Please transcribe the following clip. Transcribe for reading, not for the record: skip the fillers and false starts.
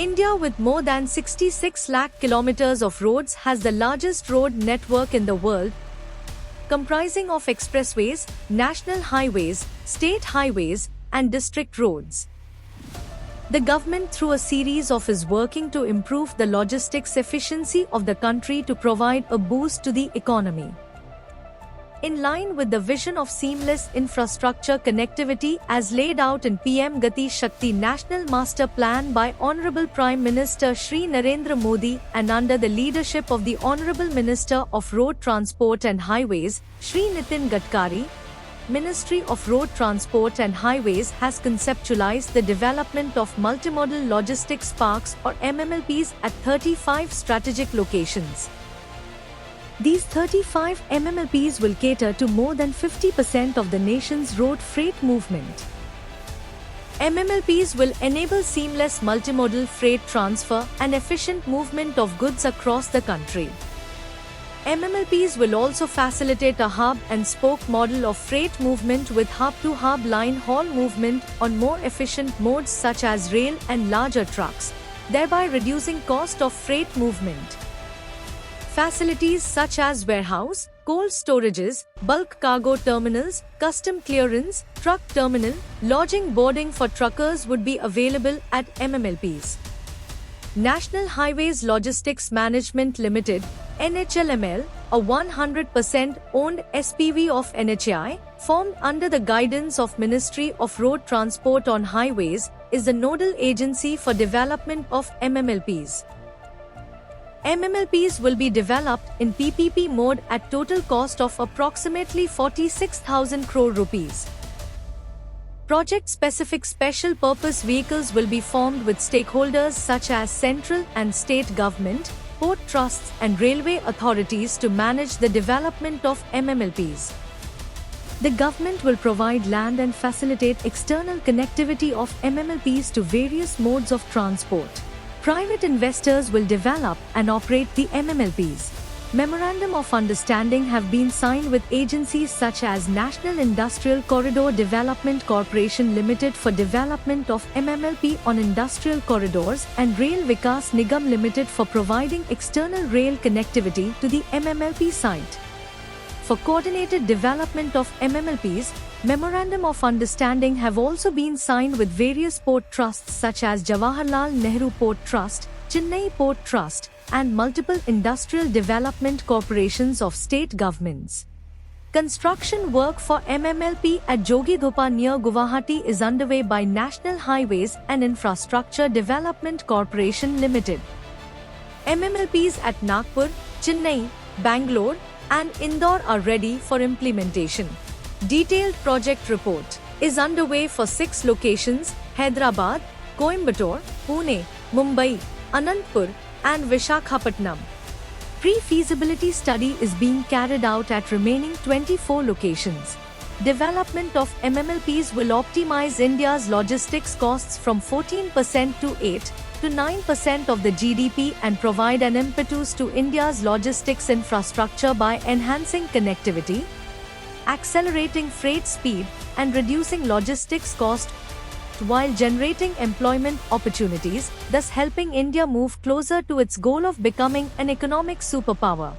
India, with more than 66 lakh kilometers of roads, has the largest road network in the world, comprising of expressways, national highways, state highways, and district roads. The government, through a series of, is working to improve the logistics efficiency of the country to provide a boost to the economy. In line with the vision of seamless infrastructure connectivity as laid out in PM Gati Shakti National Master Plan by Honorable Prime Minister Shri Narendra Modi and under the leadership of the Honorable Minister of Road Transport and Highways, Shri Nitin Gadkari, Ministry of Road Transport and Highways has conceptualized the development of multimodal logistics parks or MMLPs at 35 strategic locations. These 35 MMLPs will cater to more than 50% of the nation's road freight movement. MMLPs will enable seamless multimodal freight transfer and efficient movement of goods across the country. MMLPs will also facilitate a hub and spoke model of freight movement with hub-to-hub line haul movement on more efficient modes such as rail and larger trucks, thereby reducing cost of freight movement. Facilities such as warehouse, cold storages, bulk cargo terminals, custom clearance, truck terminal, lodging boarding for truckers would be available at MMLPs. National Highways Logistics Management Limited, NHLML, a 100% owned SPV of NHAI, formed under the guidance of Ministry of Road Transport on Highways, is the nodal agency for development of MMLPs. MMLPs will be developed in PPP mode at total cost of approximately 46,000 crore rupees. Project-specific special purpose vehicles will be formed with stakeholders such as central and state government, port trusts and railway authorities to manage the development of MMLPs. The government will provide land and facilitate external connectivity of MMLPs to various modes of transport. Private investors will develop and operate the MMLPs. Memorandum of Understanding have been signed with agencies such as National Industrial Corridor Development Corporation Limited for development of MMLP on industrial corridors and Rail Vikas Nigam Limited for providing external rail connectivity to the MMLP site. For coordinated development of MMLPs, Memorandum of Understanding have also been signed with various port trusts such as Jawaharlal Nehru Port Trust, Chennai Port Trust, and multiple industrial development corporations of state governments. Construction work for MMLP at Jogidhopa near Guwahati is underway by National Highways and Infrastructure Development Corporation Limited. MMLPs at Nagpur, Chennai, Bangalore, and Indore are ready for implementation. Detailed project report is underway for 6 locations: Hyderabad, Coimbatore, Pune, Mumbai, Anantapur, and Vishakhapatnam. Pre-feasibility study is being carried out at remaining 24 locations. Development of MMLPs will optimize India's logistics costs from 14% to 8 to 9% of the GDP and provide an impetus to India's logistics infrastructure by enhancing connectivity, accelerating freight speed, and reducing logistics cost while generating employment opportunities, thus helping India move closer to its goal of becoming an economic superpower.